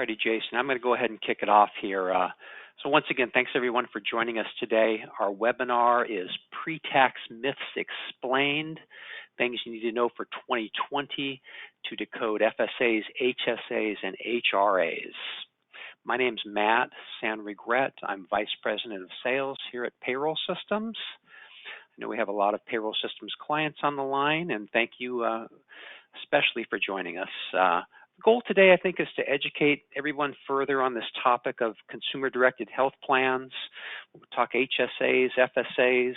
Alrighty, Jason, I'm going to go ahead and kick it off here. So once again, thanks everyone for joining us today. Our webinar is Pre-Tax Myths Explained, Things You Need to Know for 2020 to Decode FSAs, HSAs, and HRAs. My name's Matt Sanregret. I'm Vice President of Sales here at Payroll Systems. I know we have a lot of Payroll Systems clients on the line, and thank you especially for joining us. The goal today, I think, is to educate everyone further on this topic of consumer-directed health plans. We'll talk HSAs, FSAs.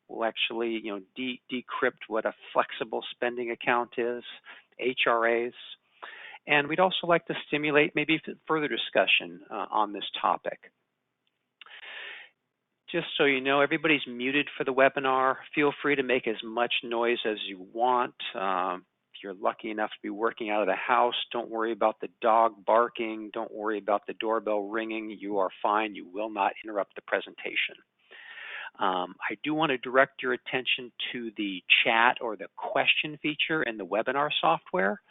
We'll actually, decrypt what a flexible spending account is, HRAs. And we'd also like to stimulate maybe further discussion on this topic. Just so you know, everybody's muted for the webinar. Feel free to make as much noise as you want. If you're lucky enough to be working out of the house, don't worry about the dog barking. Don't worry about the doorbell ringing. You are fine. You will not interrupt the presentation. I do want to direct your attention to the chat or the question feature in the webinar software.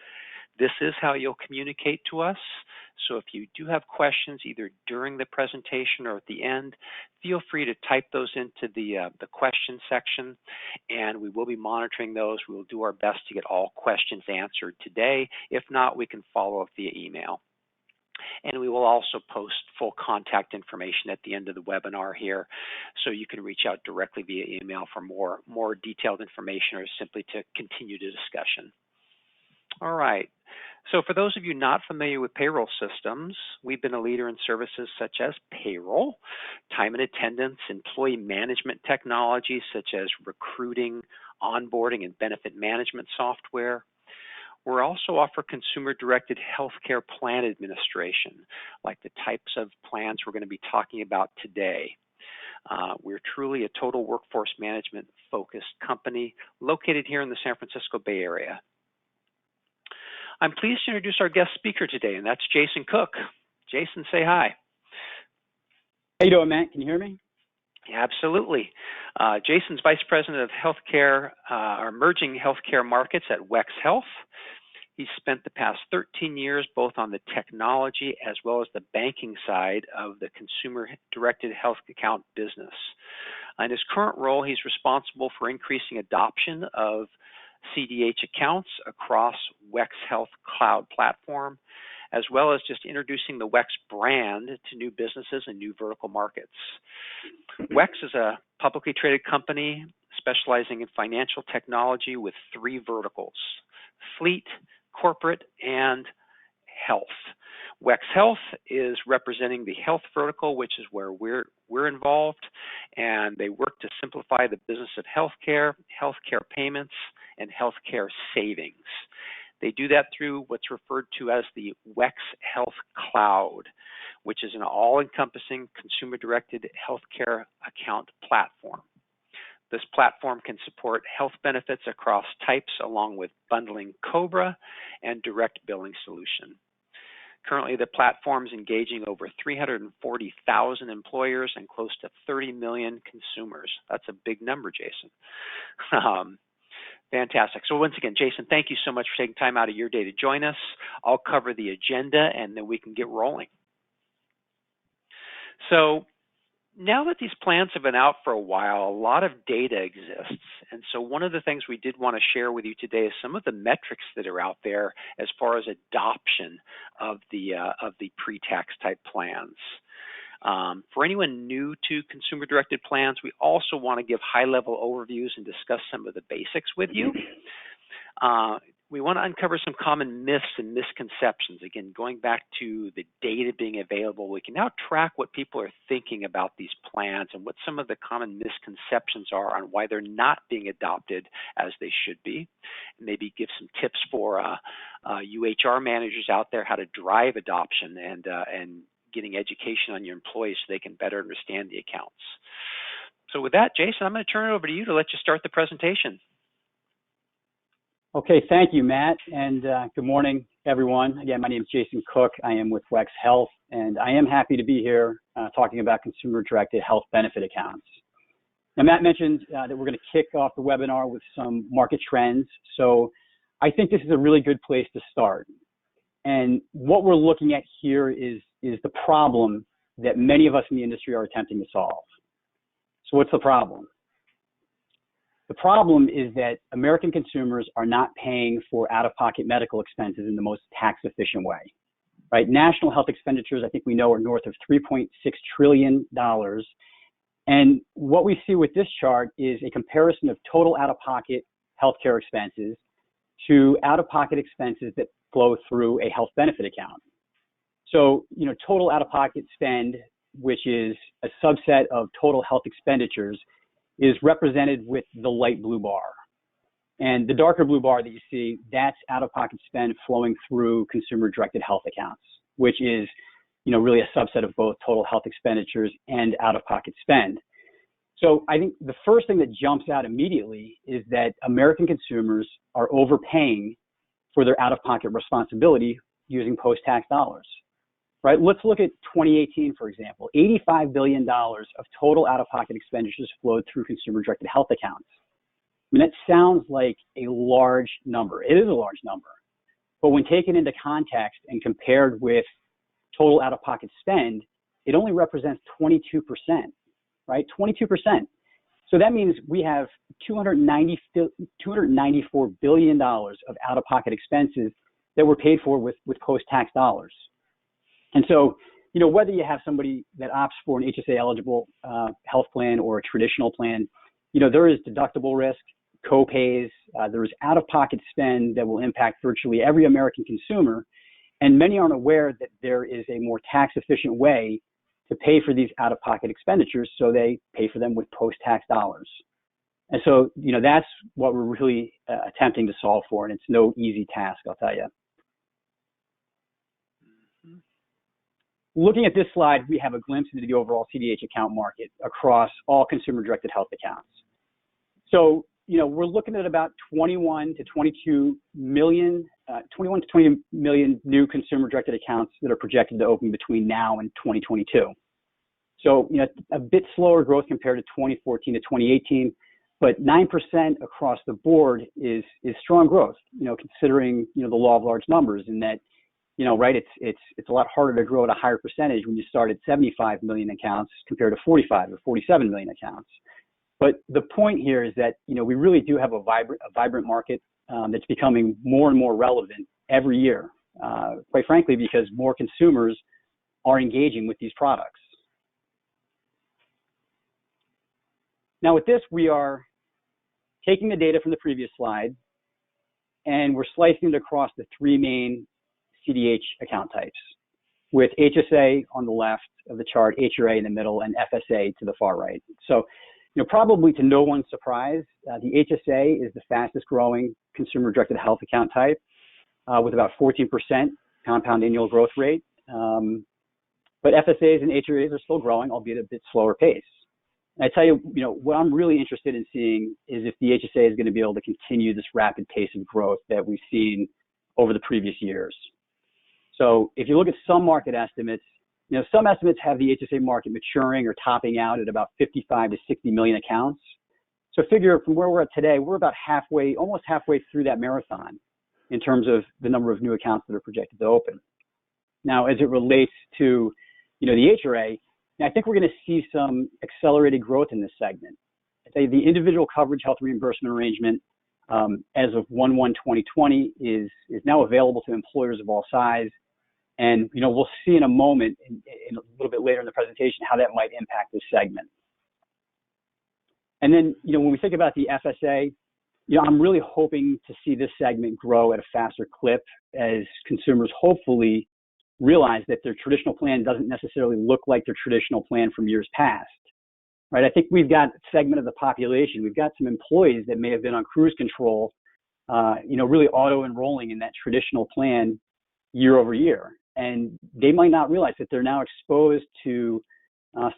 This is how you'll communicate to us. So if you do have questions either during the presentation or at the end, feel free to type those into the question section, and we will be monitoring those. We will do our best to get all questions answered today. If not, we can follow up via email. And we will also post full contact information at the end of the webinar here, so you can reach out directly via email for more detailed information or simply to continue the discussion. All right. So for those of you not familiar with payroll systems, we've been a leader in services such as payroll, time and attendance, employee management technologies such as recruiting, onboarding, and benefit management software. We also offer consumer-directed healthcare plan administration, like the types of plans we're going to be talking about today. We're truly a total workforce management focused company located here in the San Francisco Bay Area. I'm pleased to introduce our guest speaker today, and that's Jason Cook. Jason, say hi. How you doing, Matt? Can you hear me? Absolutely. Jason's Vice President of Healthcare, or Emerging Healthcare Markets at WEX Health. He's spent the past 13 years both on the technology as well as the banking side of the consumer-directed health account business. In his current role, he's responsible for increasing adoption of CDH accounts across WEX Health Cloud platform, as well as just introducing the WEX brand to new businesses and new vertical markets. WEX is a publicly traded company specializing in financial technology with 3 verticals: fleet, corporate, and health. WEX Health is representing the health vertical, which is where we're involved, and they work to simplify the business of healthcare payments, and healthcare savings. They do that through what's referred to as the WEX Health Cloud, which is an all-encompassing consumer-directed healthcare account platform. This platform can support health benefits across types along with bundling COBRA and direct billing solution. Currently, the platform is engaging over 340,000 employers and close to 30 million consumers. That's a big number, Jason. Fantastic. So once again, Jason, thank you so much for taking time out of your day to join us. I'll cover the agenda and then we can get rolling. So now that these plans have been out for a while, a lot of data exists. And so one of the things we did want to share with you today is some of the metrics that are out there as far as adoption of the pre-tax type plans. For anyone new to consumer-directed plans, we also want to give high-level overviews and discuss some of the basics with you. We want to uncover some common myths and misconceptions. Again, going back to the data being available, we can now track what people are thinking about these plans and what some of the common misconceptions are on why they're not being adopted as they should be. Maybe give some tips for UHR managers out there how to drive adoption and getting education on your employees so they can better understand the accounts. So with that, Jason, I'm going to turn it over to you to let you start the presentation. Okay, thank you, Matt, and good morning, everyone. Again, my name is Jason Cook. I am with WEX Health, and I am happy to be here talking about consumer-directed health benefit accounts. Now, Matt mentioned that we're going to kick off the webinar with some market trends, so I think this is a really good place to start. And what we're looking at here is the problem that many of us in the industry are attempting to solve. So what's the problem? The problem is that American consumers are not paying for out-of-pocket medical expenses in the most tax-efficient way, right? National health expenditures, I think we know, are north of $3.6 trillion. And what we see with this chart is a comparison of total out-of-pocket healthcare expenses to out-of-pocket expenses that flow through a health benefit account. So, total out-of-pocket spend, which is a subset of total health expenditures, is represented with the light blue bar. And the darker blue bar that you see, that's out-of-pocket spend flowing through consumer-directed health accounts, which is, really a subset of both total health expenditures and out-of-pocket spend. So I think the first thing that jumps out immediately is that American consumers are overpaying for their out-of-pocket responsibility using post-tax dollars, right? Let's look at 2018, for example. $85 billion of total out-of-pocket expenditures flowed through consumer-directed health accounts. I mean, that sounds like a large number. It is a large number. But when taken into context and compared with total out-of-pocket spend, it only represents 22%, right? 22%. So that means we have $294 billion of out-of-pocket expenses that were paid for with post-tax dollars. And so, whether you have somebody that opts for an HSA eligible health plan or a traditional plan, there is deductible risk, co-pays, there is out-of-pocket spend that will impact virtually every American consumer. And many aren't aware that there is a more tax-efficient way to pay for these out-of-pocket expenditures, so they pay for them with post-tax dollars. And so, that's what we're really attempting to solve for, and it's no easy task, I'll tell you. Looking at this slide, we have a glimpse into the overall CDH account market across all consumer-directed health accounts. So, we're looking at about 21 to 20 million new consumer-directed accounts that are projected to open between now and 2022. So, a bit slower growth compared to 2014 to 2018, but 9% across the board is strong growth, considering, the law of large numbers, in that, right, it's a lot harder to grow at a higher percentage when you start at 75 million accounts compared to 45 or 47 million accounts. But the point here is that, we really do have a vibrant market that's becoming more and more relevant every year, quite frankly, because more consumers are engaging with these products. Now with this, we are taking the data from the previous slide and we're slicing it across the three main CDH account types, with HSA on the left of the chart, HRA in the middle, and FSA to the far right. So, probably to no one's surprise, the HSA is the fastest growing consumer-directed health account type, with about 14% compound annual growth rate. But FSAs and HRAs are still growing, albeit at a bit slower pace. And I tell you, what I'm really interested in seeing is if the HSA is going to be able to continue this rapid pace of growth that we've seen over the previous years. So if you look at some market estimates, some estimates have the HSA market maturing or topping out at about 55 to 60 million accounts. So figure from where we're at today, we're about almost halfway through that marathon in terms of the number of new accounts that are projected to open. Now, as it relates to, the HRA, I think we're going to see some accelerated growth in this segment. I'd say the individual coverage health reimbursement arrangement as of 1/1/2020 is now available to employers of all size. And, we'll see in a moment, in a little bit later in the presentation, how that might impact this segment. And then, when we think about the FSA, I'm really hoping to see this segment grow at a faster clip as consumers hopefully realize that their traditional plan doesn't necessarily look like their traditional plan from years past, right? I think we've got a segment of the population. We've got some employees that may have been on cruise control, really auto-enrolling in that traditional plan year over year. And they might not realize that they're now exposed to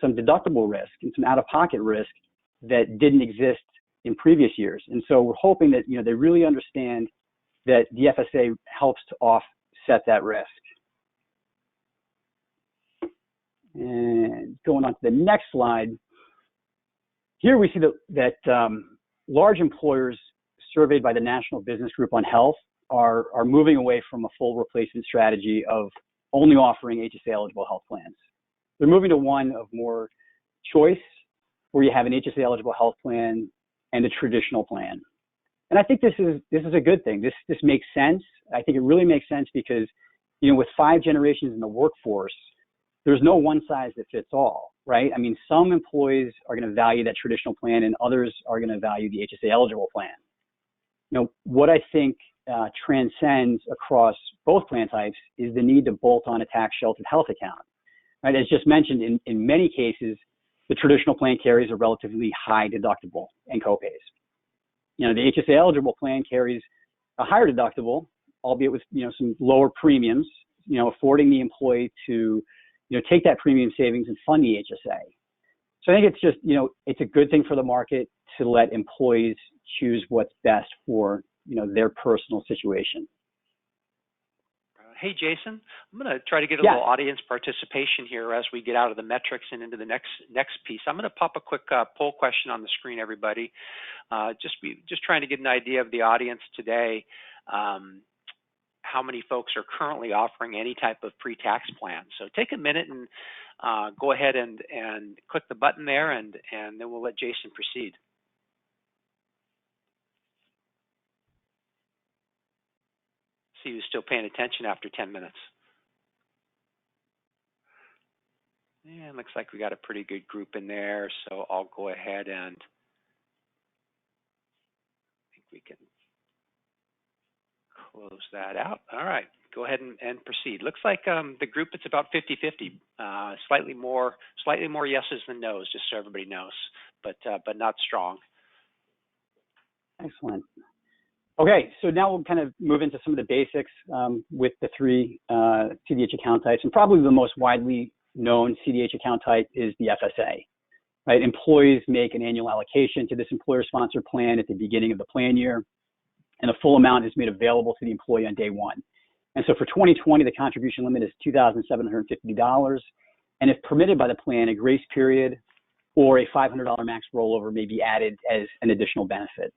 some deductible risk and some out-of-pocket risk that didn't exist in previous years. And so we're hoping that, they really understand that the FSA helps to offset that risk. And going on to the next slide, here we see that large employers surveyed by the National Business Group on Health are moving away from a full replacement strategy of only offering HSA eligible health plans. They're moving to one of more choice, where you have an HSA eligible health plan and a traditional plan. And I think this is a good thing. This makes sense. I think it really makes sense because, with 5 generations in the workforce, there's no one size that fits all, right? I mean, some employees are going to value that traditional plan and others are going to value the HSA eligible plan. What I think transcends across both plan types is the need to bolt on a tax sheltered health account, right? As just mentioned, in many cases, the traditional plan carries a relatively high deductible and copays. The HSA eligible plan carries a higher deductible, albeit with some lower premiums, affording the employee to take that premium savings and fund the HSA. So I think it's just it's a good thing for the market to let employees choose what's best for their personal situation. Hey, Jason, I'm going to try to get a little audience participation here as we get out of the metrics and into the next piece. I'm going to pop a quick poll question on the screen, everybody. Just trying to get an idea of the audience today. How many folks are currently offering any type of pre-tax plan? So take a minute and go ahead and click the button there, and then we'll let Jason proceed. See who's still paying attention after 10 minutes. Yeah, it looks like we got a pretty good group in there, so I'll go ahead and I think we can close that out. All right, go ahead and proceed. Looks like the group, it's about 50-50, slightly more yeses than nos, just so everybody knows, but not strong. Excellent. Okay, so now we'll kind of move into some of the basics with the 3 CDH account types, and probably the most widely known CDH account type is the FSA. Right? Employees make an annual allocation to this employer-sponsored plan at the beginning of the plan year, and the full amount is made available to the employee on day 1. And so for 2020, the contribution limit is $2,750, and if permitted by the plan, a grace period or a $500 max rollover may be added as an additional benefit.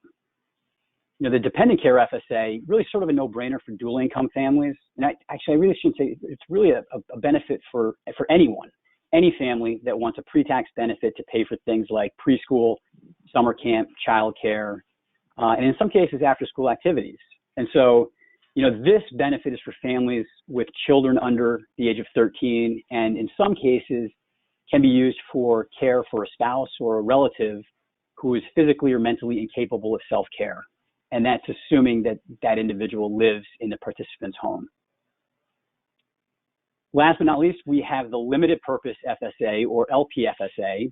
The dependent care FSA, really sort of a no-brainer for dual income families. And I really shouldn't say it's really a benefit for anyone, any family that wants a pre-tax benefit to pay for things like preschool, summer camp, childcare, and in some cases after-school activities. And so, this benefit is for families with children under the age of 13, and in some cases can be used for care for a spouse or a relative who is physically or mentally incapable of self-care. And that's assuming that that individual lives in the participant's home. Last but not least, we have the limited purpose FSA or LPFSA.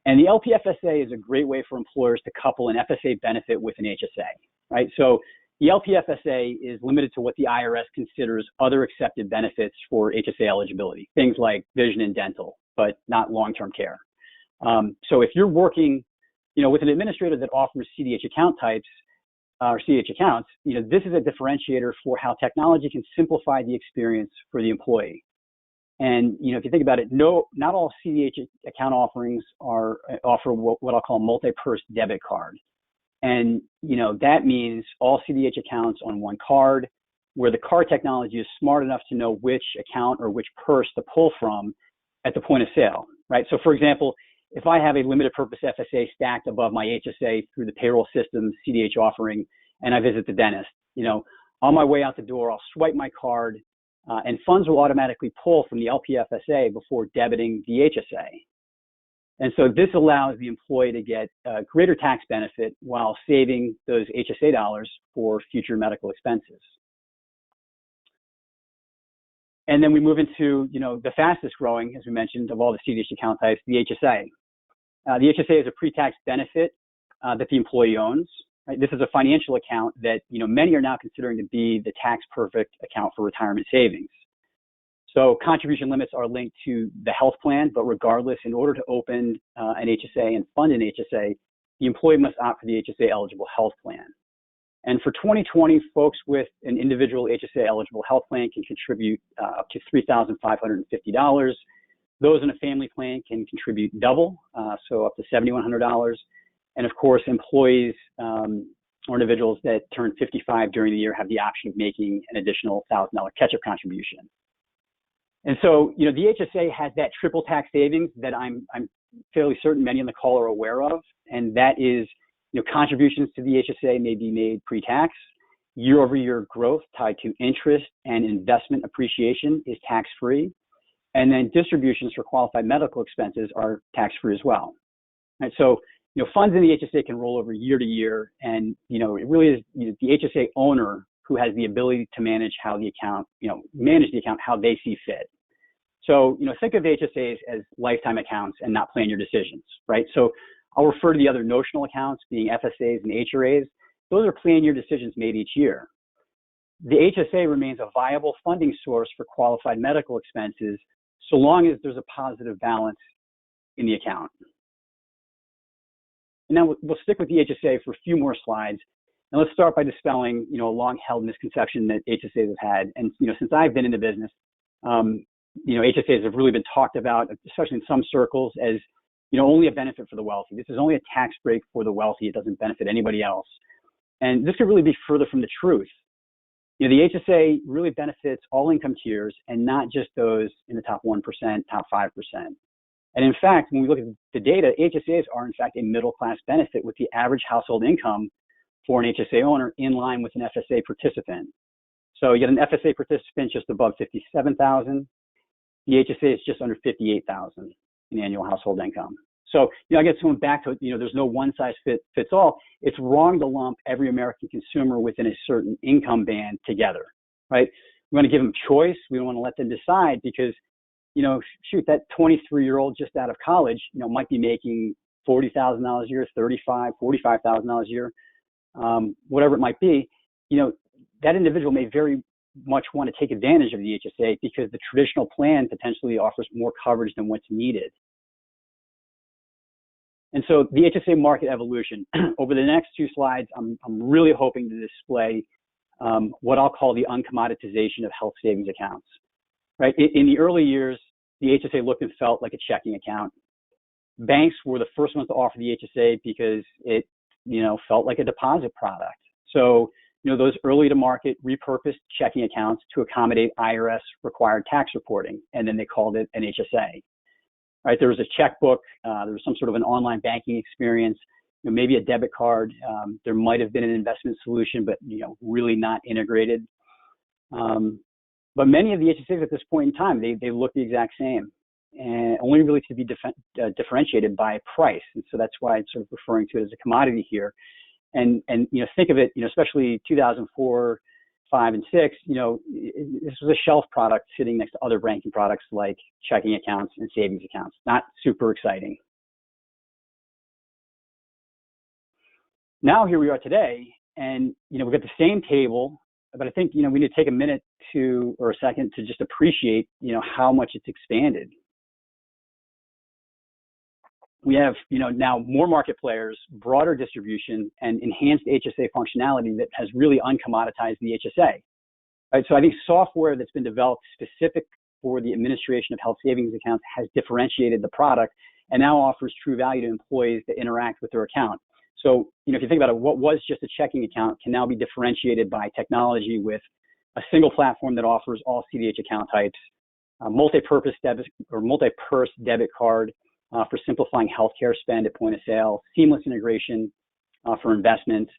And the LPFSA is a great way for employers to couple an FSA benefit with an HSA, right? So the LPFSA is limited to what the IRS considers other accepted benefits for HSA eligibility, things like vision and dental, but not long-term care. So if you're working, with an administrator that offers CDH account types, or CDH accounts, this is a differentiator for how technology can simplify the experience for the employee. And, if you think about it, not all CDH account offerings offer what I'll call a multi-purse debit card. And, that means all CDH accounts on one card, where the card technology is smart enough to know which account or which purse to pull from at the point of sale, right? So for example, if I have a limited purpose FSA stacked above my HSA through the payroll system CDH offering, and I visit the dentist, on my way out the door, I'll swipe my card and funds will automatically pull from the LPFSA before debiting the HSA. And so this allows the employee to get a greater tax benefit while saving those HSA dollars for future medical expenses. And then we move into, the fastest growing, as we mentioned, of all the CDH account types, the HSA. The HSA is a pre-tax benefit that the employee owns. Right? This is a financial account that, many are now considering to be the tax-perfect account for retirement savings. So contribution limits are linked to the health plan, but regardless, in order to open an HSA and fund an HSA, the employee must opt for the HSA eligible health plan. And for 2020, folks with an individual HSA eligible health plan can contribute up to $3,550. Those in a family plan can contribute double, so up to $7,100. And of course, employees or individuals that turn 55 during the year have the option of making an additional $1,000 catch-up contribution. And so, the HSA has that triple tax savings that I'm fairly certain many on the call are aware of, and that is, contributions to the HSA may be made pre-tax. Year-over-year growth tied to interest and investment appreciation is tax-free, and then distributions for qualified medical expenses are tax-free as well. And so, funds in the HSA can roll over year to year, and it really is the HSA owner who has the ability to manage how the account, manage the account how they see fit. So, think of HSAs as lifetime accounts and not plan your decisions, right? So I'll refer to the other notional accounts being FSAs and HRAs. Those are plan year decisions made each year. The HSA remains a viable funding source for qualified medical expenses so long as there's a positive balance in the account. And now we'll stick with the HSA for a few more slides. And let's start by dispelling, a long-held misconception that HSAs have had. And, since I've been in the business, HSAs have really been talked about, especially in some circles, as, only a benefit for the wealthy. This is only a tax break for the wealthy. It doesn't benefit anybody else. And this could really be further from the truth. The HSA really benefits all income tiers and not just those in the top 1%, top 5%. And in fact, when we look at the data, HSAs are in fact a middle-class benefit with the average household income for an HSA owner in line with an FSA participant. So you get an FSA participant just above $57,000. The HSA is just under $58,000 in annual household income. So, I guess going back to, there's no one size fits all. It's wrong to lump every American consumer within a certain income band together, right? We want to give them choice. We don't want to let them decide because, shoot, that 23-year-old just out of college, might be making $40,000 a year, $35,000, $45,000 a year, whatever it might be. That individual may very much want to take advantage of the HSA because the traditional plan potentially offers more coverage than what's needed. And so the HSA market evolution, over the next two slides, I'm really hoping to display what I'll call the uncommoditization of health savings accounts. Right? In the early years, the HSA looked and felt like a checking account. Banks were the first ones to offer the HSA because it, felt like a deposit product. So, those early to market repurposed checking accounts to accommodate IRS required tax reporting, and then they called it an HSA. Right? There was a checkbook, there was some sort of an online banking experience, maybe a debit card. There might have been an investment solution, but really not integrated. But many of the HSAs at this point in time, they look the exact same, and only really to be differentiated by price. And so that's why I'm sort of referring to it as a commodity here. And think of it, especially 2004, 5, and 6, this was a shelf product sitting next to other banking products like checking accounts and savings accounts. Not super exciting. Now here we are today, and we've got the same table, but I think we need to take a minute or a second to just appreciate how much it's expanded. We have now more market players, broader distribution, and enhanced HSA functionality that has really uncommoditized the HSA. Right? So I think software that's been developed specific for the administration of health savings accounts has differentiated the product and now offers true value to employees that interact with their account. So if you think about it, what was just a checking account can now be differentiated by technology with a single platform that offers all CDH account types, multi-purpose debit or multi-purse debit card, for simplifying healthcare spend at point of sale, seamless integration for investments,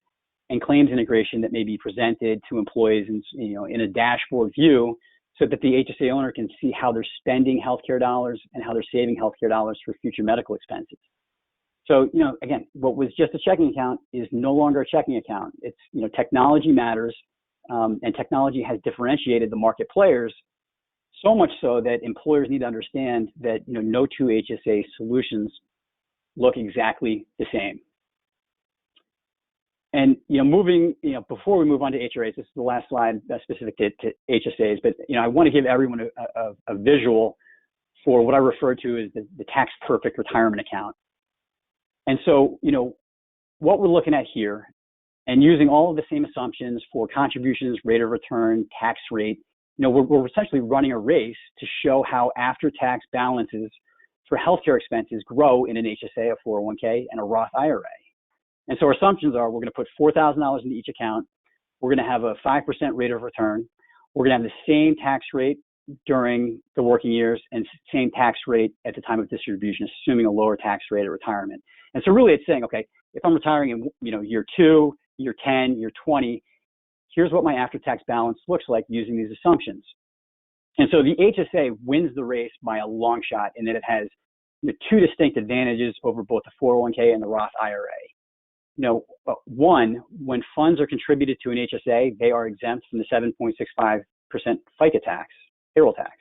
and claims integration that may be presented to employees in a dashboard view so that the HSA owner can see how they're spending healthcare dollars and how they're saving healthcare dollars for future medical expenses. So, again, what was just a checking account is no longer a checking account. It's, technology matters, and technology has differentiated the market players. So much so that employers need to understand that no two HSA solutions look exactly the same. And before we move on to HRAs, this is the last slide specific to HSAs. But I want to give everyone a visual for what I refer to as the tax perfect retirement account. And so what we're looking at here, and using all of the same assumptions for contributions, rate of return, tax rate. We're essentially running a race to show how after-tax balances for healthcare expenses grow in an HSA, a 401k, and a Roth IRA. And so our assumptions are we're going to put $4,000 into each account. We're going to have a 5% rate of return. We're going to have the same tax rate during the working years and same tax rate at the time of distribution, assuming a lower tax rate at retirement. And so really it's saying, okay, if I'm retiring in year 2, year 10, year 20, here's what my after-tax balance looks like using these assumptions. And so the HSA wins the race by a long shot in that it has two distinct advantages over both the 401k and the Roth IRA. One, when funds are contributed to an HSA, they are exempt from the 7.65% FICA tax, payroll tax.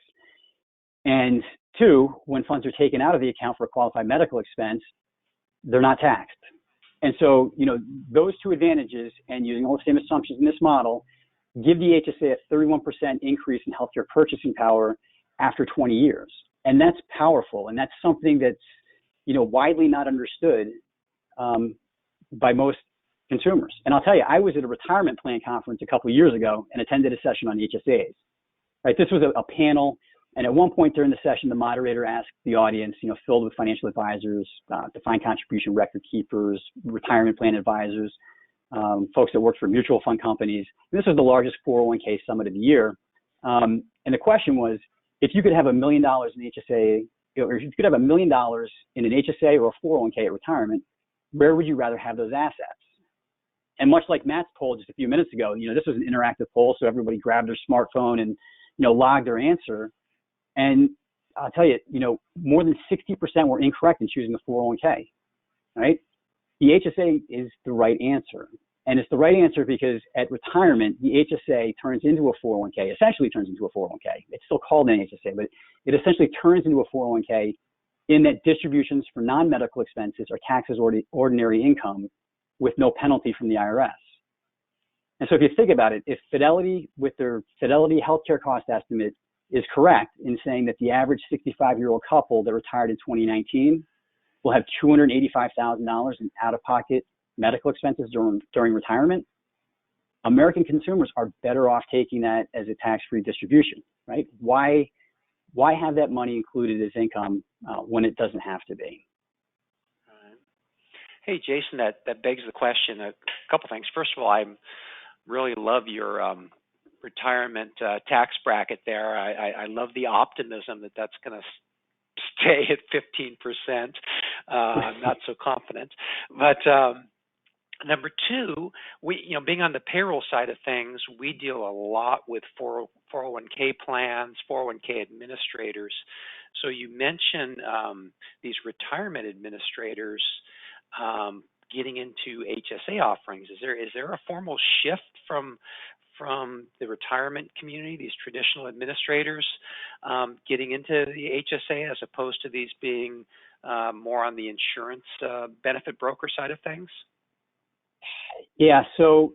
And two, when funds are taken out of the account for a qualified medical expense, they're not taxed. And so, those two advantages and using all the same assumptions in this model give the HSA a 31% increase in healthcare purchasing power after 20 years. And that's powerful. And that's something that's, widely not understood by most consumers. And I'll tell you, I was at a retirement plan conference a couple of years ago and attended a session on HSAs. Right? This was a panel. And at one point during the session, the moderator asked the audience, filled with financial advisors, defined contribution record keepers, retirement plan advisors, folks that worked for mutual fund companies. And this was the largest 401k summit of the year. And the question was, if you could have $1 million in HSA, or if you could have $1 million in an HSA or a 401k at retirement, where would you rather have those assets? And much like Matt's poll just a few minutes ago, this was an interactive poll, so everybody grabbed their smartphone and, logged their answer. And I'll tell you, more than 60% were incorrect in choosing the 401k, right? The HSA is the right answer. And it's the right answer because at retirement, the HSA turns into a 401k, essentially turns into a 401k. It's still called an HSA, but it essentially turns into a 401k in that distributions for non-medical expenses are taxed as ordinary income with no penalty from the IRS. And so if you think about it, if Fidelity, with their Fidelity healthcare cost estimate, is correct in saying that the average 65-year-old couple that retired in 2019 will have $285,000 in out-of-pocket medical expenses during retirement, American consumers are better off taking that as a tax-free distribution, right? Why have that money included as income when it doesn't have to be? Hey, Jason, that begs the question. A couple things. First of all, I really love your retirement tax bracket there. I love the optimism that that's going to stay at 15%. I'm not so confident. But number two, we, being on the payroll side of things, we deal a lot with 401k plans, 401k administrators. So you mentioned these retirement administrators getting into HSA offerings. Is there a formal shift from the retirement community, these traditional administrators, getting into the HSA as opposed to these being more on the insurance benefit broker side of things? Yeah, so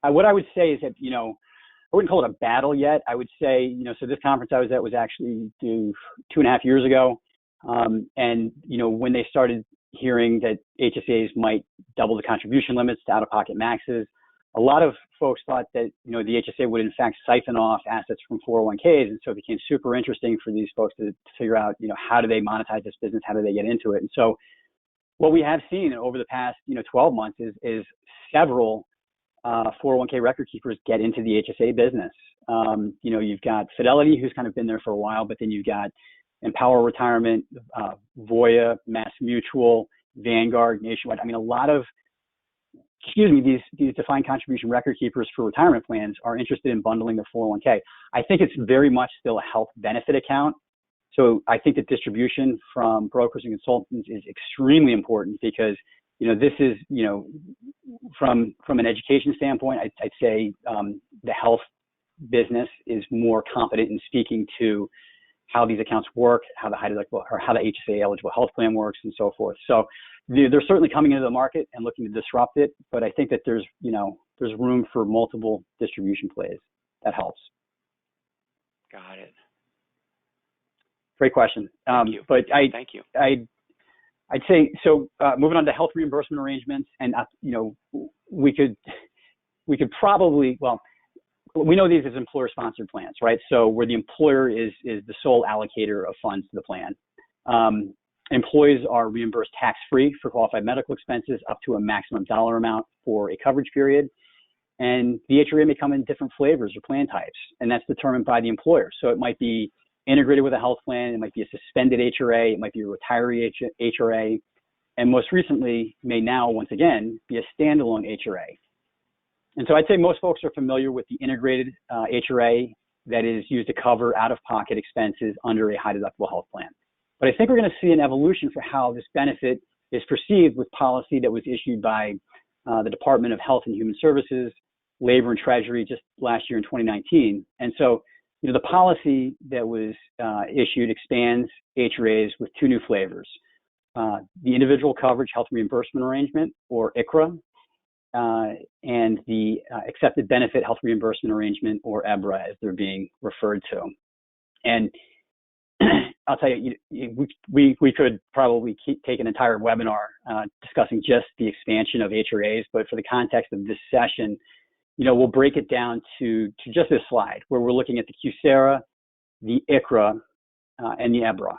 what I would say is that, I wouldn't call it a battle yet. I would say, so this conference I was at was actually 2.5 years ago. And, when they started hearing that HSAs might double the contribution limits to out-of-pocket maxes, a lot of folks thought that, the HSA would in fact siphon off assets from 401ks. And so it became super interesting for these folks to figure out, how do they monetize this business? How do they get into it? And so what we have seen over the past, 12 months is several 401k record keepers get into the HSA business. You've got Fidelity, who's kind of been there for a while, but then you've got Empower Retirement, Voya, Mass Mutual, Vanguard, Nationwide. I mean, a lot of, these defined contribution record keepers for retirement plans are interested in bundling their 401k. I think it's very much still a health benefit account. So I think that distribution from brokers and consultants is extremely important because, this is, from an education standpoint, I'd say the health business is more competent in speaking to how these accounts work, how the high deductible or how the HSA eligible health plan works and so forth. So they're certainly coming into the market and looking to disrupt it, but I think that there's room for multiple distribution plays. That helps. Got it. Great question. Thank you. But Thank you. I'd say, so moving on to health reimbursement arrangements, and, we could probably, well, we know these as employer-sponsored plans, right? So where the employer is the sole allocator of funds to the plan. Employees are reimbursed tax-free for qualified medical expenses up to a maximum dollar amount for a coverage period. And the HRA may come in different flavors or plan types, and that's determined by the employer. So it might be integrated with a health plan, it might be a suspended HRA, it might be a retiree HRA, and most recently may now, once again, be a standalone HRA. And so I'd say most folks are familiar with the integrated HRA that is used to cover out-of-pocket expenses under a high-deductible health plan. But I think we're going to see an evolution for how this benefit is perceived with policy that was issued by the Department of Health and Human Services, Labor and Treasury just last year in 2019. And so, the policy that was issued expands HRAs with two new flavors, the Individual Coverage Health Reimbursement Arrangement, or ICHRA, and the Accepted Benefit Health Reimbursement Arrangement, or EBRA, as they're being referred to. And I'll tell you, we could probably take an entire webinar discussing just the expansion of HRAs, but for the context of this session, we'll break it down to just this slide, where we're looking at the QSARA, the ICHRA, and the EBRA.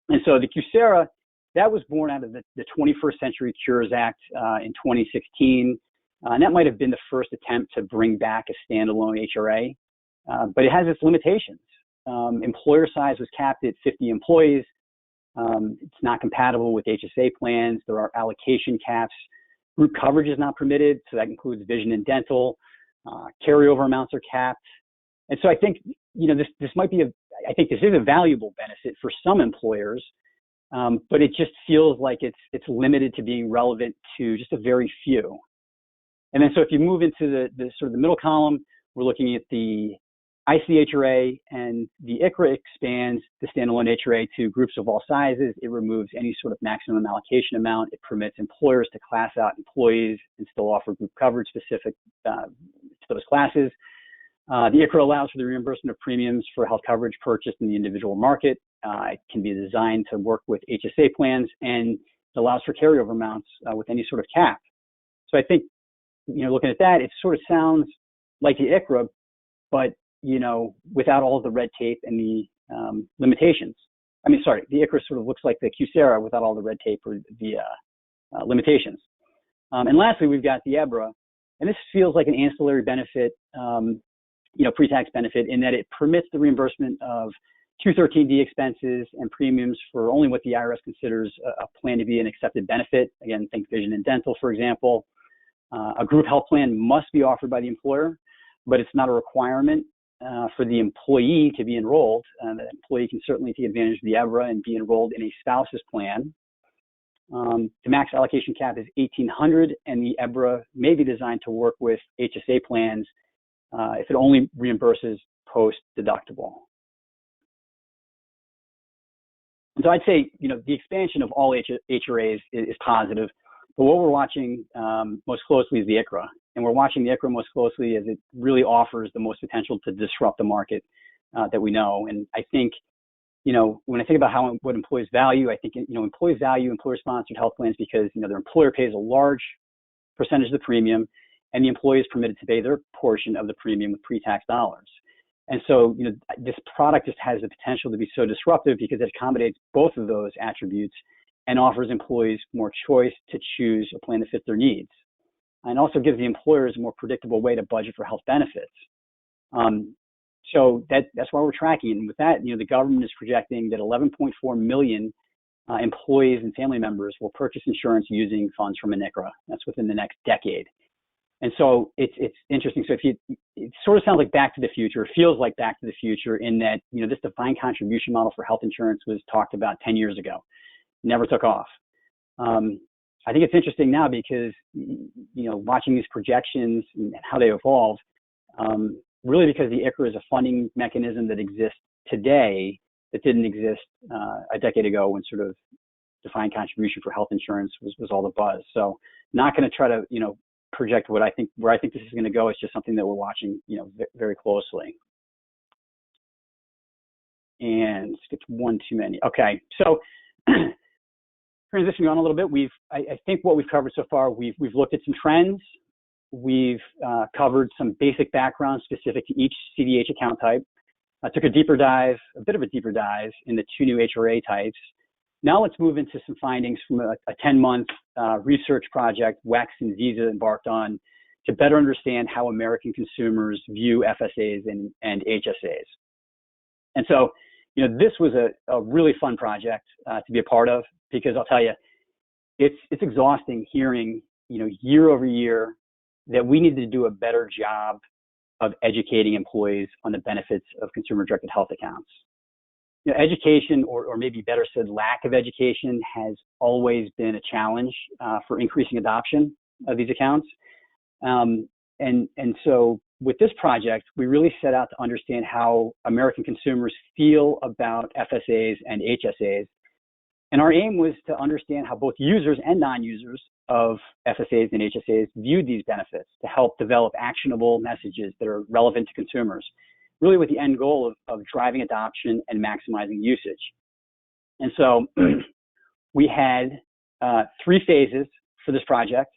And so the QSARA, that was born out of the 21st Century Cures Act in 2016, and that might have been the first attempt to bring back a standalone HRA, but it has its limitations. Employer size was capped at 50 employees. It's not compatible with HSA plans. There are allocation caps. Group coverage is not permitted, so that includes vision and dental. Carryover amounts are capped. And so I think, this might be I think this is a valuable benefit for some employers, but it just feels like it's limited to being relevant to just a very few. And then so if you move into the sort of the middle column, we're looking at the ICHRA, and the ICHRA expands the standalone HRA to groups of all sizes. It removes any sort of maximum allocation amount. It permits employers to class out employees and still offer group coverage specific to those classes. The ICHRA allows for the reimbursement of premiums for health coverage purchased in the individual market. It can be designed to work with HSA plans, and it allows for carryover amounts with any sort of cap. So I think, looking at that, it sort of sounds like the ICHRA, but without all of the red tape and the limitations. The ICHRA sort of looks like the QSARA without all the red tape or the limitations. And lastly, we've got the EBRA, and this feels like an ancillary benefit, pre-tax benefit, in that it permits the reimbursement of 213D expenses and premiums for only what the IRS considers a plan to be an accepted benefit. Again, think vision and dental, for example. A group health plan must be offered by the employer, but it's not a requirement for the employee to be enrolled. The employee can certainly take advantage of the EBRA and be enrolled in a spouse's plan. The max allocation cap is $1,800, and the EBRA may be designed to work with HSA plans if it only reimburses post-deductible. And so I'd say, the expansion of all HRAs is positive, but what we're watching most closely is the ICHRA. And we're watching the ICHRA most closely as it really offers the most potential to disrupt the market that we know. And I think, when I think about what employees value, I think, employees value employer-sponsored health plans because, their employer pays a large percentage of the premium, and the employee is permitted to pay their portion of the premium with pre-tax dollars. And so, this product just has the potential to be so disruptive because it accommodates both of those attributes and offers employees more choice to choose a plan that fits their needs, and also gives the employers a more predictable way to budget for health benefits. So that's why we're tracking. And with that, the government is projecting that 11.4 million employees and family members will purchase insurance using funds from an ICHRA. That's within the next decade. And so it's interesting. So it sort of sounds like Back to the Future. It feels like Back to the Future in that, this defined contribution model for health insurance was talked about 10 years ago, never took off. I think it's interesting now because, watching these projections and how they evolve, really because the ICHRA is a funding mechanism that exists today that didn't exist a decade ago when sort of defined contribution for health insurance was all the buzz. So not going to try to, project where I think this is going to go. It's just something that we're watching, very closely. And skipped one too many. Okay, so transitioning on a little bit, I think what we've covered so far, we've looked at some trends. We've covered some basic background specific to each CDH account type. I took a bit of a deeper dive in the two new HRA types. Now let's move into some findings from a 10-month research project WEX and Visa embarked on to better understand how American consumers view FSAs and HSAs. And so, this was a really fun project to be a part of, because I'll tell you, it's exhausting hearing, year over year that we need to do a better job of educating employees on the benefits of consumer-directed health accounts. Education, or maybe better said, lack of education, has always been a challenge for increasing adoption of these accounts. And so with this project, we really set out to understand how American consumers feel about FSAs and HSAs. And our aim was to understand how both users and non-users of FSAs and HSAs viewed these benefits to help develop actionable messages that are relevant to consumers, really with the end goal of driving adoption and maximizing usage. And so we had 3 phases for this project,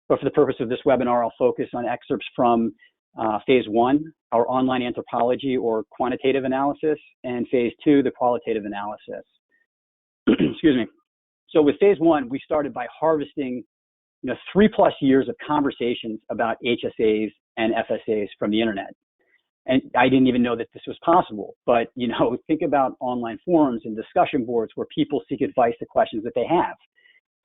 but for the purpose of this webinar, I'll focus on excerpts from phase 1, our online anthropology or quantitative analysis, and phase 2, the qualitative analysis. Excuse me. So with phase 1, we started by harvesting 3+ years of conversations about HSAs and FSAs from the internet. And I didn't even know that this was possible. But, think about online forums and discussion boards where people seek advice to questions that they have,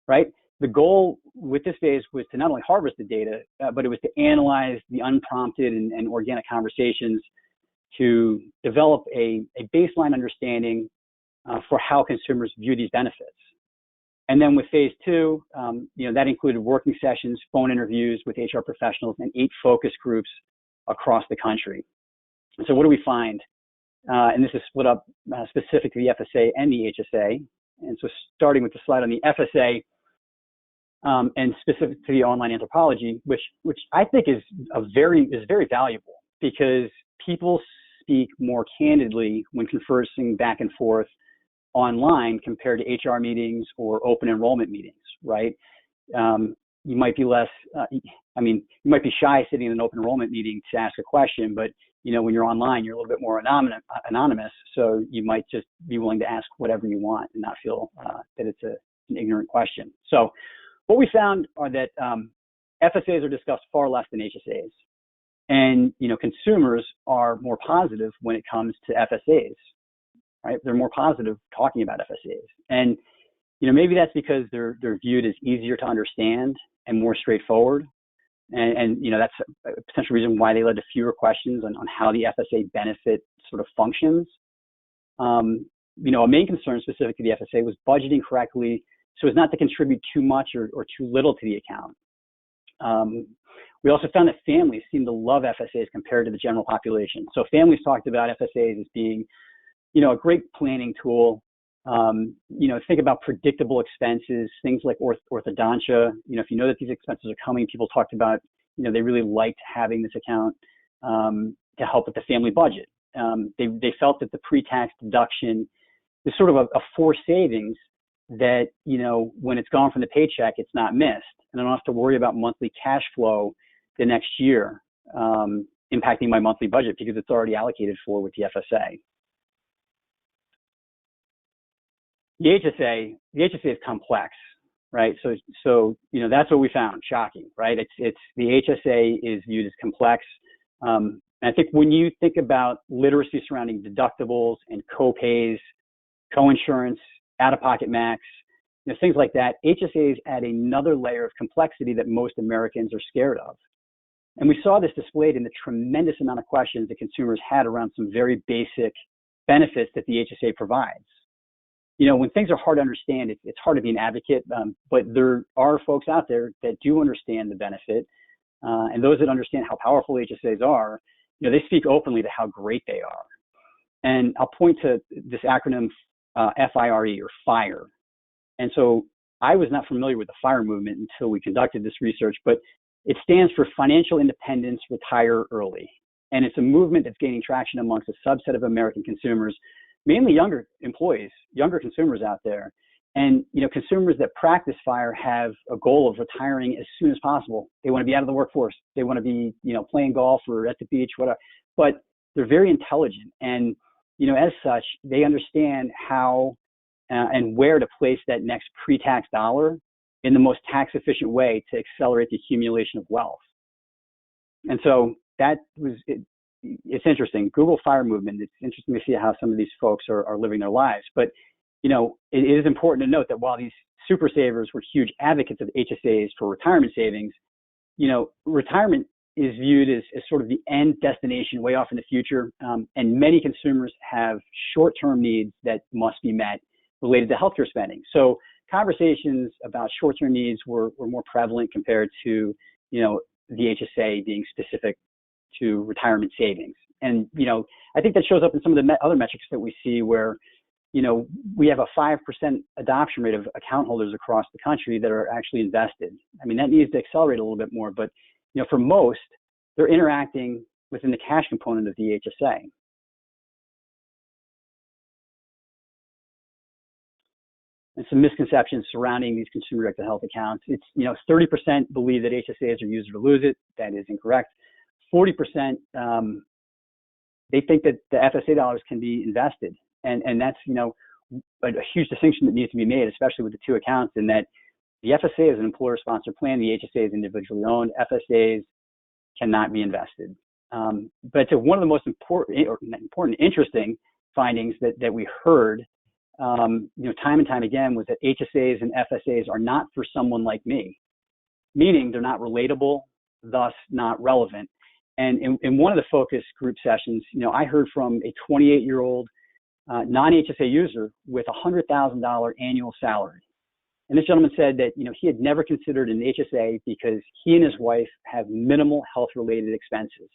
right? The goal with this phase was to not only harvest the data, but it was to analyze the unprompted and organic conversations to develop a baseline understanding for how consumers view these benefits. And then with phase 2, that included working sessions, phone interviews with HR professionals, and 8 focus groups across the country. So what do we find? And this is split up specific to the FSA and the HSA. And so starting with the slide on the FSA and specific to the online anthropology, which I think is very valuable, because people speak more candidly when conversing back and forth online compared to HR meetings or open enrollment meetings, right? You might be less, you might be shy sitting in an open enrollment meeting to ask a question, but when you're online, you're a little bit more anonymous, so you might just be willing to ask whatever you want and not feel that it's an ignorant question. So what we found are that FSAs are discussed far less than HSAs, and consumers are more positive when it comes to FSAs, right? They're more positive talking about FSAs, and maybe that's because they're viewed as easier to understand and more straightforward. And that's a potential reason why they led to fewer questions on how the FSA benefit sort of functions. A main concern specific to the FSA was budgeting correctly so as not to contribute too much or too little to the account. We also found that families seem to love FSAs compared to the general population. So families talked about FSAs as being, a great planning tool. Think about predictable expenses, things like orthodontia. If you know that these expenses are coming, people talked about, they really liked having this account to help with the family budget. They felt that the pre-tax deduction is sort of a forced savings that, when it's gone from the paycheck, it's not missed. And I don't have to worry about monthly cash flow the next year impacting my monthly budget because it's already allocated for with the FSA. The HSA is complex, right? So that's what we found shocking, right? It's the HSA is viewed as complex. And I think when you think about literacy surrounding deductibles and co-pays, co-insurance, out-of-pocket max, things like that, HSAs add another layer of complexity that most Americans are scared of. And we saw this displayed in the tremendous amount of questions that consumers had around some very basic benefits that the HSA provides. When things are hard to understand, it's hard to be an advocate, but there are folks out there that do understand the benefit, and those that understand how powerful HSAs are, they speak openly to how great they are. And I'll point to this acronym FIRE, or FIRE. And so I was not familiar with the FIRE movement until we conducted this research, but it stands for Financial Independence, Retire Early. And it's a movement that's gaining traction amongst a subset of American consumers, mainly younger employees, younger consumers out there. And, consumers that practice FIRE have a goal of retiring as soon as possible. They want to be out of the workforce. They want to be, playing golf or at the beach, whatever. But they're very intelligent. And, as such, they understand how and where to place that next pre-tax dollar in the most tax-efficient way to accelerate the accumulation of wealth. And so that was it. It's interesting. Google FIRE movement. It's interesting to see how some of these folks are living their lives. But, you know, it is important to note that while these super savers were huge advocates of HSAs for retirement savings, you know, retirement is viewed as sort of the end destination way off in the future. And many consumers have short-term needs that must be met related to healthcare spending. So conversations about short-term needs were more prevalent compared to, you know, the HSA being specific to retirement savings. And, you know, I think that shows up in some of the other metrics that we see where, you know, we have a 5% adoption rate of account holders across the country that are actually invested. I mean, that needs to accelerate a little bit more, but, you know, for most, they're interacting within the cash component of the HSA. And some misconceptions surrounding these consumer-directed health accounts. It's, you know, 30% believe that HSAs are use it or lose it. That is incorrect. 40%, they think that the FSA dollars can be invested. And that's, you know, a huge distinction that needs to be made, especially with the two accounts, in that the FSA is an employer-sponsored plan. The HSA is individually owned. FSAs cannot be invested. But one of the most important, interesting findings that we heard, you know, time and time again, was that HSAs and FSAs are not for someone like me, meaning they're not relatable, thus not relevant. And in one of the focus group sessions, you know, I heard from a 28-year-old non-HSA user with a $100,000 annual salary. And this gentleman said that, you know, he had never considered an HSA because he and his wife have minimal health-related expenses.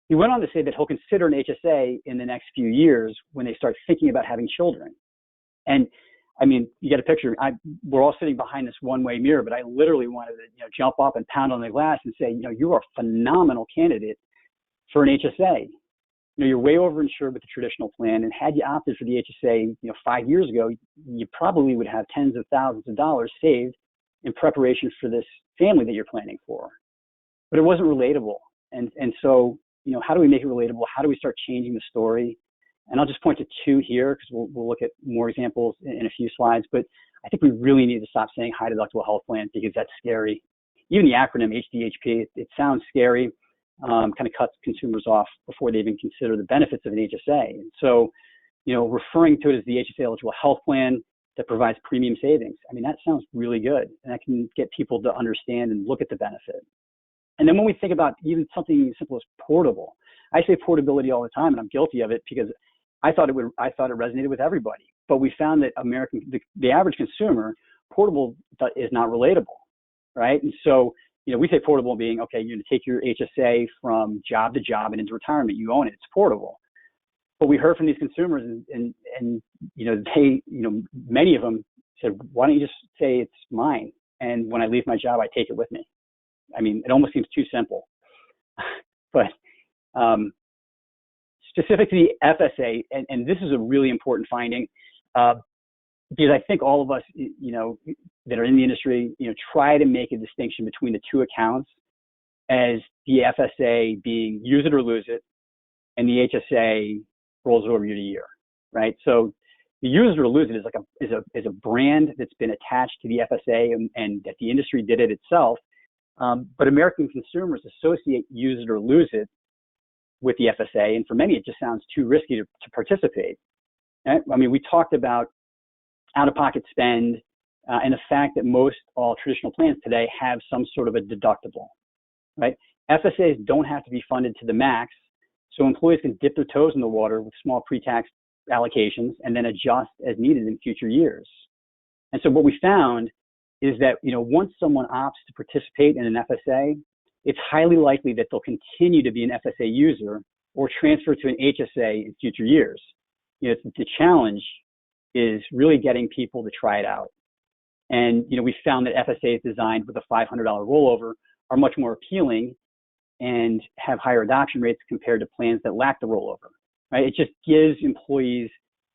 He went on to say that he'll consider an HSA in the next few years when they start thinking about having children. And I mean, you get a picture. We're all sitting behind this one-way mirror, but I literally wanted to, you know, jump up and pound on the glass and say, you know, you are a phenomenal candidate for an HSA. You know, you're way overinsured with the traditional plan, and had you opted for the HSA, you know, 5 years ago, you probably would have tens of thousands of dollars saved in preparation for this family that you're planning for. But it wasn't relatable, and so, you know, how do we make it relatable? How do we start changing the story? And I'll just point to two here because we'll look at more examples in a few slides. But I think we really need to stop saying high deductible health plan because that's scary. Even the acronym HDHP, it sounds scary, kind of cuts consumers off before they even consider the benefits of an HSA. And so, you know, referring to it as the HSA eligible health plan that provides premium savings, I mean, that sounds really good. And that can get people to understand and look at the benefit. And then when we think about even something as simple as portable, I say portability all the time, and I'm guilty of it because I thought it resonated with everybody. But we found that the average consumer, portable is not relatable, right? And so, you know, we say portable being, okay, you're going to take your HSA from job to job and into retirement. You own it. It's portable. But we heard from these consumers, and you know, many of them said, why don't you just say it's mine? And when I leave my job, I take it with me. I mean, it almost seems too simple. But specific to the FSA, and this is a really important finding, because I think all of us, you know, that are in the industry, you know, try to make a distinction between the two accounts as the FSA being use it or lose it, and the HSA rolls over year to year, right? So the use it or lose it is a brand that's been attached to the FSA, and that the industry did it itself. But American consumers associate use it or lose it with the FSA, and for many, it just sounds too risky to participate. Right? I mean, we talked about out-of-pocket spend and the fact that most all traditional plans today have some sort of a deductible, right? FSAs don't have to be funded to the max, so employees can dip their toes in the water with small pre-tax allocations and then adjust as needed in future years. And so what we found is that, you know, once someone opts to participate in an FSA, it's highly likely that they'll continue to be an FSA user or transfer to an HSA in future years. You know, the challenge is really getting people to try it out. And, you know, we found that FSAs designed with a $500 rollover are much more appealing and have higher adoption rates compared to plans that lack the rollover, right? It just gives employees,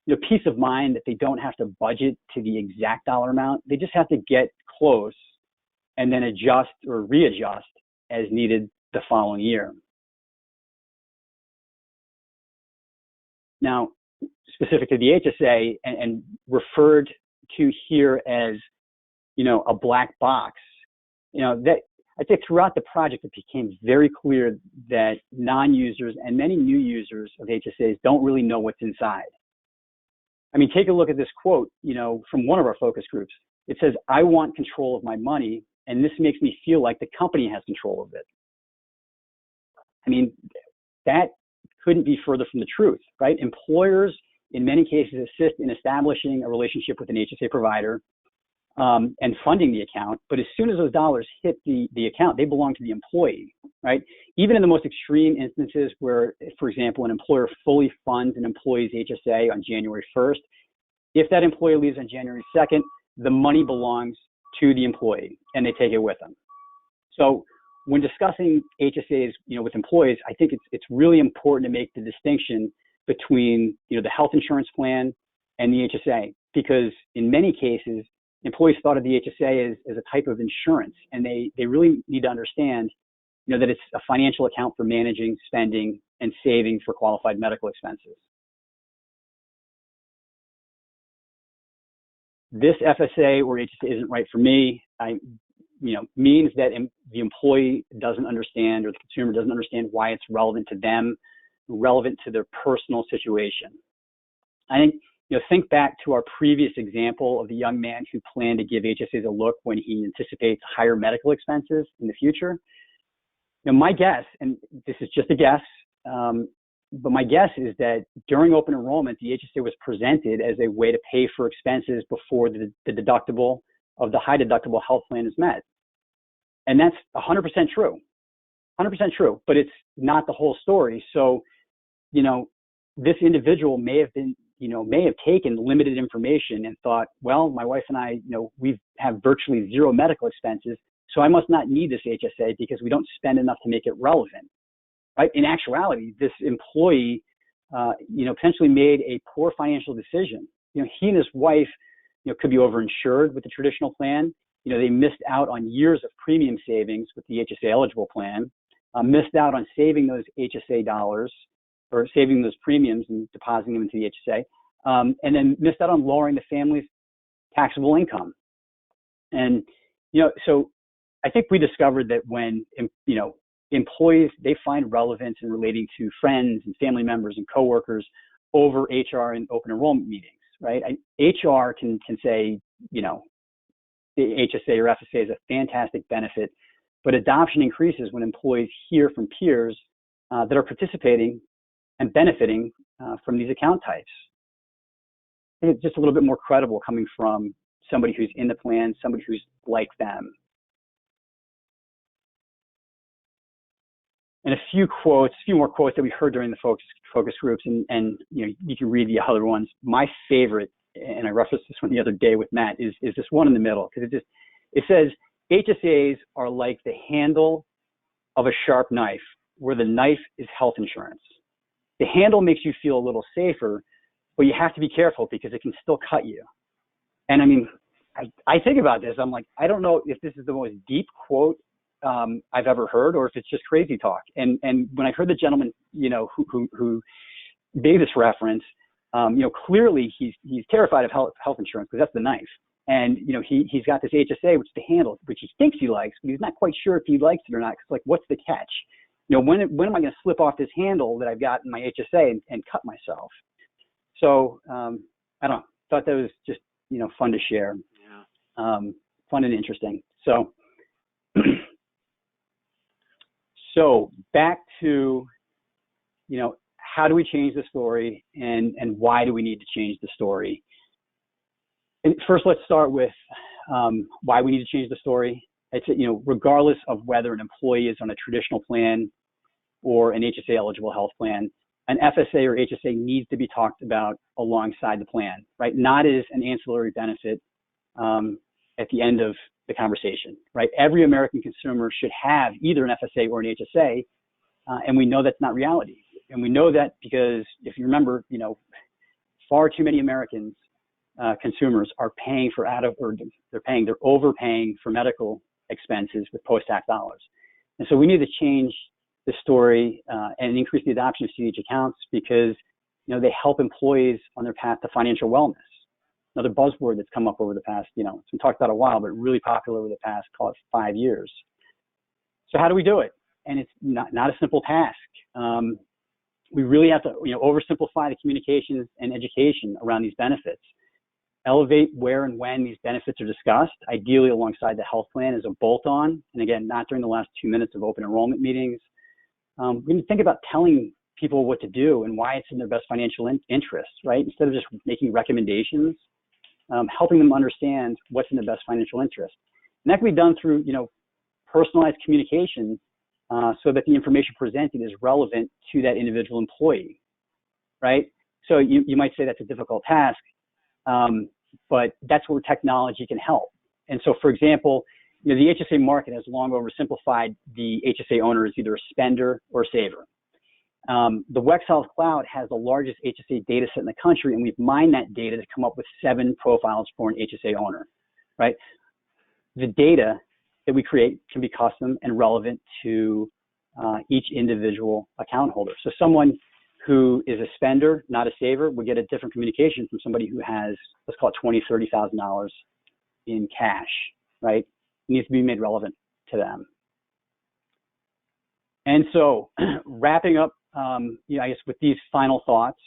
you know, peace of mind that they don't have to budget to the exact dollar amount. They just have to get close and then adjust or readjust as needed the following year. Now, specific to the HSA and referred to here as, a black box, that I think throughout the project, it became very clear that non-users and many new users of HSAs don't really know what's inside. I mean, take a look at this quote, from one of our focus groups. It says, "I want control of my money, and this makes me feel like the company has control of it." I mean, that couldn't be further from the truth, right? Employers, in many cases, assist in establishing a relationship with an HSA provider and funding the account. But as soon as those dollars hit the account, they belong to the employee, right? Even in the most extreme instances where, for example, an employer fully funds an employee's HSA on January 1st, if that employee leaves on January 2nd, the money belongs to the employee and they take it with them. So when discussing HSAs, with employees, I think it's really important to make the distinction between, the health insurance plan and the HSA, because in many cases, employees thought of the HSA as a type of insurance, and they really need to understand, that it's a financial account for managing, spending, and saving for qualified medical expenses. This FSA or HSA isn't right for me. Means that the employee doesn't understand, or the consumer doesn't understand why it's relevant to them, relevant to their personal situation. I think, think back to our previous example of the young man who planned to give HSAs a look when he anticipates higher medical expenses in the future. My guess, and this is just a guess, but my guess is that during open enrollment, the HSA was presented as a way to pay for expenses before the deductible of the high deductible health plan is met. And that's 100% true, 100% true, but it's not the whole story. So, this individual may have taken limited information and thought, well, my wife and I, we have virtually zero medical expenses, so I must not need this HSA because we don't spend enough to make it relevant, right? In actuality, this employee, potentially made a poor financial decision. He and his wife, could be overinsured with the traditional plan. They missed out on years of premium savings with the HSA eligible plan, missed out on saving those HSA dollars or saving those premiums and depositing them into the HSA, and then missed out on lowering the family's taxable income. And, so I think we discovered that when, employees, they find relevance in relating to friends and family members and coworkers over HR and open enrollment meetings, right? HR can say, the HSA or FSA is a fantastic benefit, but adoption increases when employees hear from peers that are participating and benefiting from these account types. I think it's just a little bit more credible coming from somebody who's in the plan, somebody who's like them. And a few more quotes that we heard during the focus groups, and you can read the other ones. My favorite, and I referenced this one the other day with Matt, is this one in the middle, because it says, HSAs are like the handle of a sharp knife, where the knife is health insurance. The handle makes you feel a little safer, but you have to be careful because it can still cut you. And I mean, I think about this, I'm like, I don't know if this is the most deep quote I've ever heard, or if it's just crazy talk. And when I heard the gentleman, who made this reference, clearly he's terrified of health insurance because that's the knife. And, he's got this HSA, which is the handle, which he thinks he likes, but he's not quite sure if he likes it or not. Because, what's the catch? When am I going to slip off this handle that I've got in my HSA and cut myself? So, I don't know, thought that was just, fun to share. Yeah. Fun and interesting. So, so back to, how do we change the story, and why do we need to change the story? And first, let's start with why we need to change the story. It's, regardless of whether an employee is on a traditional plan or an HSA eligible health plan, an FSA or HSA needs to be talked about alongside the plan, right? Not as an ancillary benefit at the end of the conversation, right? Every American consumer should have either an FSA or an HSA, and we know that's not reality. And we know that because if you remember, far too many Americans, consumers are paying they're overpaying for medical expenses with post-tax dollars. And so we need to change the story and increase the adoption of CDH accounts, because they help employees on their path to financial wellness. Another buzzword that's come up over the past, it's been talked about a while, but really popular over the past, call it 5 years. So how do we do it? And it's not a simple task. We really have to, oversimplify the communications and education around these benefits. Elevate where and when these benefits are discussed, ideally alongside the health plan as a bolt-on, and again, not during the last 2 minutes of open enrollment meetings. We need to think about telling people what to do and why it's in their best financial interest, right? Instead of just making recommendations, helping them understand what's in their best financial interest. And that can be done through, personalized communication so that the information presented is relevant to that individual employee, right? So you might say that's a difficult task, but that's where technology can help. And so, for example, the HSA market has long oversimplified the HSA owner as either a spender or a saver. The WEX Health Cloud has the largest HSA data set in the country, and we've mined that data to come up with 7 profiles for an HSA owner, right? The data that we create can be custom and relevant to each individual account holder. So someone who is a spender, not a saver, would get a different communication from somebody who has, let's call it $20,000, $30,000 in cash, right? It needs to be made relevant to them. And so wrapping up, I guess with these final thoughts,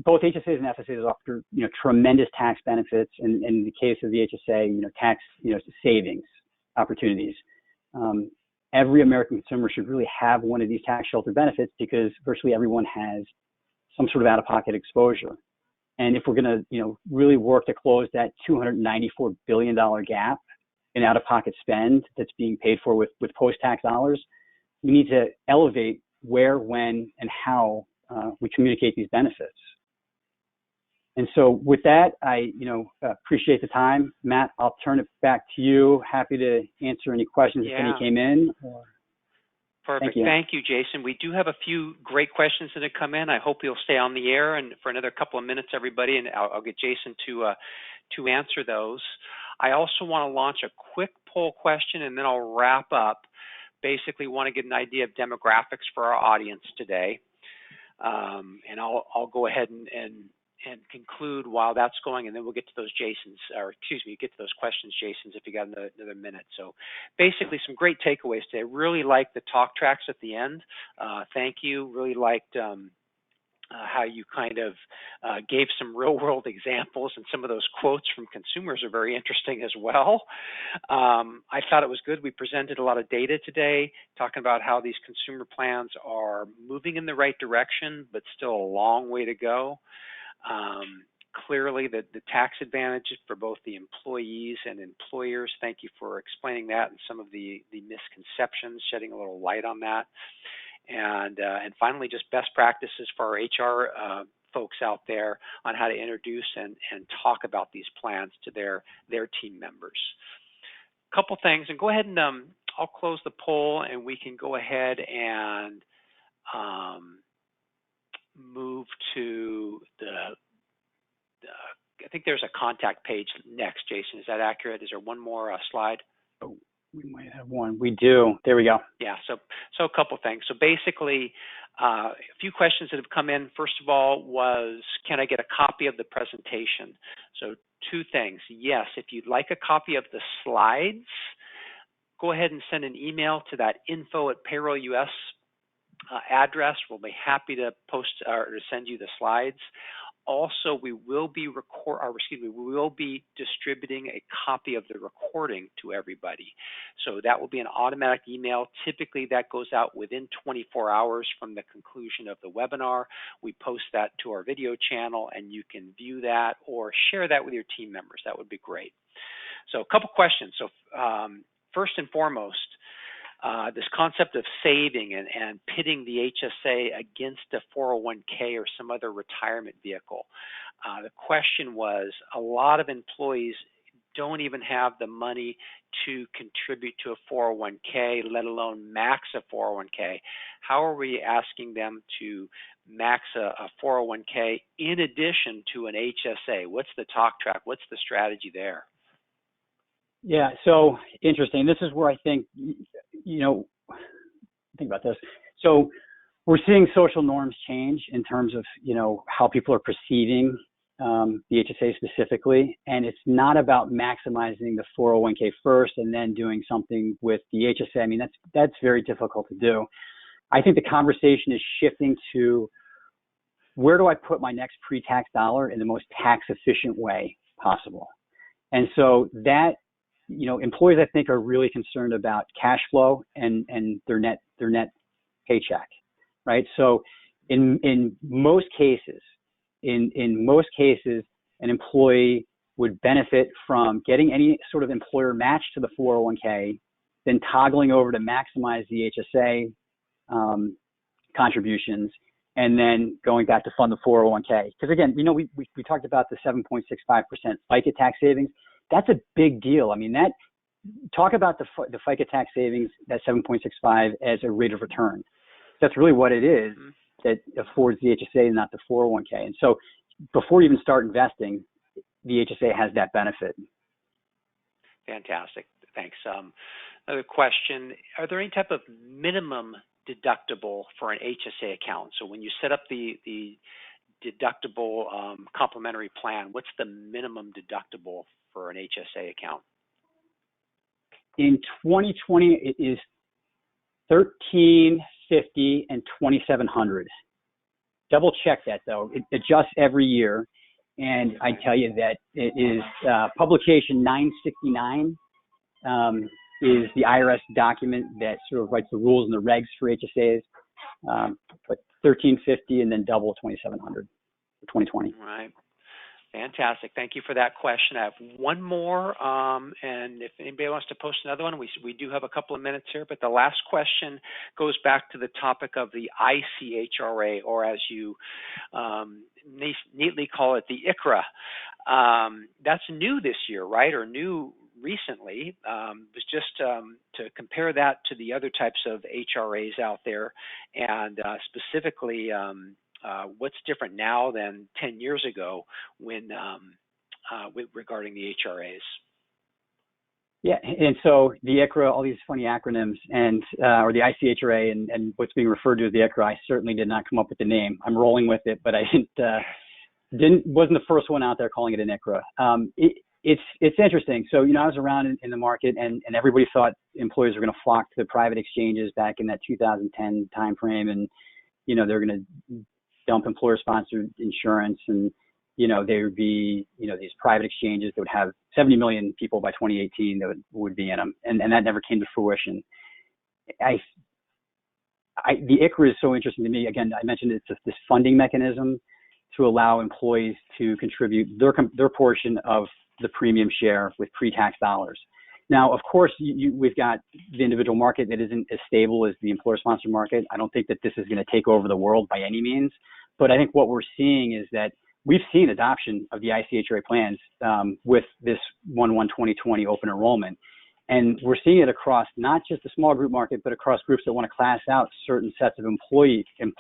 both HSAs and FSAs offer, tremendous tax benefits, and in the case of the HSA, tax, savings opportunities. Every American consumer should really have one of these tax shelter benefits because virtually everyone has some sort of out-of-pocket exposure. And if we're going to, really work to close that $294 billion gap in out-of-pocket spend that's being paid for with post-tax dollars, we need to elevate where, when, and how we communicate these benefits. And so with that, I, appreciate the time. Matt, I'll turn it back to you. Happy to answer any questions if any came in. Perfect. Thank you, Jason. We do have a few great questions that have come in. I hope you'll stay on the air and for another couple of minutes, everybody, and I'll get Jason to answer those. I also want to launch a quick poll question, and then I'll wrap up. Basically, want to get an idea of demographics for our audience today, and I'll go ahead and conclude while that's going, and then we'll get to those get to those questions, Jason's, if you got another minute. So basically some great takeaways today. Really liked the talk tracks at the end. Thank you. Really liked how you kind of gave some real world examples, and some of those quotes from consumers are very interesting as well. I thought it was good. We presented a lot of data today, talking about how these consumer plans are moving in the right direction, but still a long way to go. Clearly the tax advantages for both the employees and employers. Thank you for explaining that and some of the misconceptions, shedding a little light on that. And finally, just best practices for our HR folks out there on how to introduce and talk about these plans to their team members. Couple things, and go ahead and I'll close the poll, and we can go ahead and move to I think there's a contact page next, Jason. Is that accurate? Is there one more slide? Oh, we might have one. We do. There we go. Yeah, so a couple things. So basically, a few questions that have come in. First of all was, can I get a copy of the presentation? So 2 things. Yes, if you'd like a copy of the slides, go ahead and send an email to that info@payrollus address. We'll be happy to post or to send you the slides. Also, we will be distributing a copy of the recording to everybody. So that will be an automatic email. Typically, that goes out within 24 hours from the conclusion of the webinar. We post that to our video channel, and you can view that or share that with your team members. That would be great. So a couple questions. So first and foremost, this concept of saving and pitting the HSA against a 401k or some other retirement vehicle. The question was, a lot of employees don't even have the money to contribute to a 401k, let alone max a 401k. How are we asking them to max a 401k in addition to an HSA? What's the talk track? What's the strategy there? Yeah, so interesting. This is where I think, think about this. So we're seeing social norms change in terms of, how people are perceiving the HSA specifically. And it's not about maximizing the 401k first and then doing something with the HSA. I mean, that's very difficult to do. I think the conversation is shifting to, where do I put my next pre-tax dollar in the most tax efficient way possible? And so that, employees, I think, are really concerned about cash flow and their net paycheck, right? So in most cases, an employee would benefit from getting any sort of employer match to the 401k, then toggling over to maximize the HSA contributions, and then going back to fund the 401k. Because again, we talked about the 7.65% FICA tax savings. That's a big deal. I mean, talk about the FICA tax savings, that 7.65 as a rate of return. That's really what it is that affords the HSA and not the 401k. And so before you even start investing, the HSA has that benefit. Fantastic. Thanks. Another question, are there any type of minimum deductible for an HSA account? So when you set up the deductible complementary plan, what's the minimum deductible for an HSA account? In 2020, it is $1,350 and $2,700. Double check that though. It adjusts every year, and I tell you that it is publication 969 is the IRS document that sort of writes the rules and the regs for HSAs. But $1,350 and then double $2,700 for 2020. Right. Fantastic. Thank you for that question. I have one more, and if anybody wants to post another one, we do have a couple of minutes here, but the last question goes back to the topic of the ICHRA, or as you neatly call it, the ICHRA. That's new this year, right, or new recently. Was just to compare that to the other types of HRAs out there, and specifically what's different now than 10 years ago when regarding the HRAs? Yeah, and so the ICHRA, all these funny acronyms, and or the ICHRA, and what's being referred to as the ICHRA, I certainly did not come up with the name. I'm rolling with it, but I wasn't the first one out there calling it an ICHRA. It's interesting. So I was around in the market, and everybody thought employers were going to flock to the private exchanges back in that 2010 timeframe, and they're going to dump employer-sponsored insurance, and there would be these private exchanges that would have 70 million people by 2018 that would be in them, and that never came to fruition. The ICHRA is so interesting to me. Again, I mentioned it's this funding mechanism to allow employees to contribute their portion of the premium share with pre-tax dollars. Now, of course, we've got the individual market that isn't as stable as the employer-sponsored market. I don't think that this is going to take over the world by any means, but I think what we're seeing is that we've seen adoption of the ICHRA plans with this 1/1/2020 open enrollment, and we're seeing it across not just the small group market, but across groups that want to class out certain sets of employees and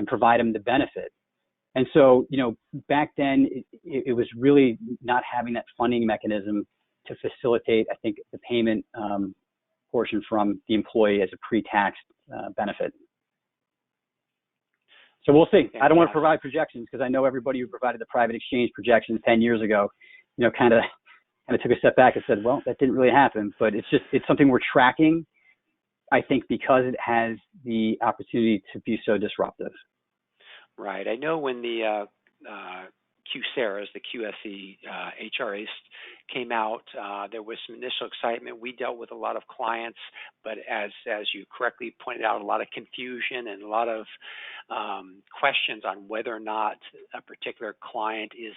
provide them the benefit. And so, back then, it was really not having that funding mechanism to facilitate, I think, the payment portion from the employee as a pre-tax benefit. So we'll see. I don't want to provide projections because I know everybody who provided the private exchange projections 10 years ago, kind of took a step back and said, well, that didn't really happen. But it's something we're tracking, I think, because it has the opportunity to be so disruptive. Right. I know when the QSARAs, the QSE HRAs came out, there was some initial excitement. We dealt with a lot of clients, but as you correctly pointed out, a lot of confusion and a lot of questions on whether or not a particular client is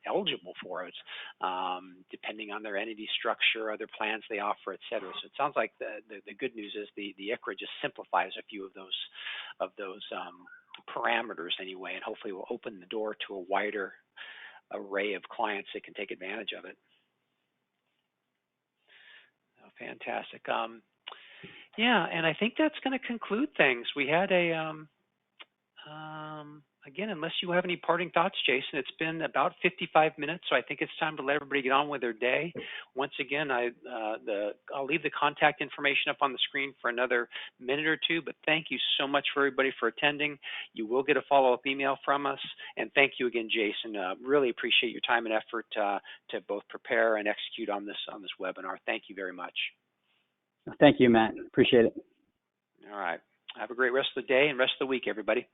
eligible for it, depending on their entity structure, other plans they offer, et cetera. So it sounds like the good news is the ICHRA just simplifies a few of those parameters anyway, and hopefully will open the door to a wider array of clients that can take advantage of it. Oh, fantastic. Yeah, and I think that's going to conclude things. We had a Again, unless you have any parting thoughts, Jason, it's been about 55 minutes, so I think it's time to let everybody get on with their day. Once again, I'll leave the contact information up on the screen for another minute or two, but thank you so much for everybody for attending. You will get a follow-up email from us, and thank you again, Jason. Really appreciate your time and effort to both prepare and execute on this webinar. Thank you very much. Thank you, Matt. Appreciate it. All right. Have a great rest of the day and rest of the week, everybody.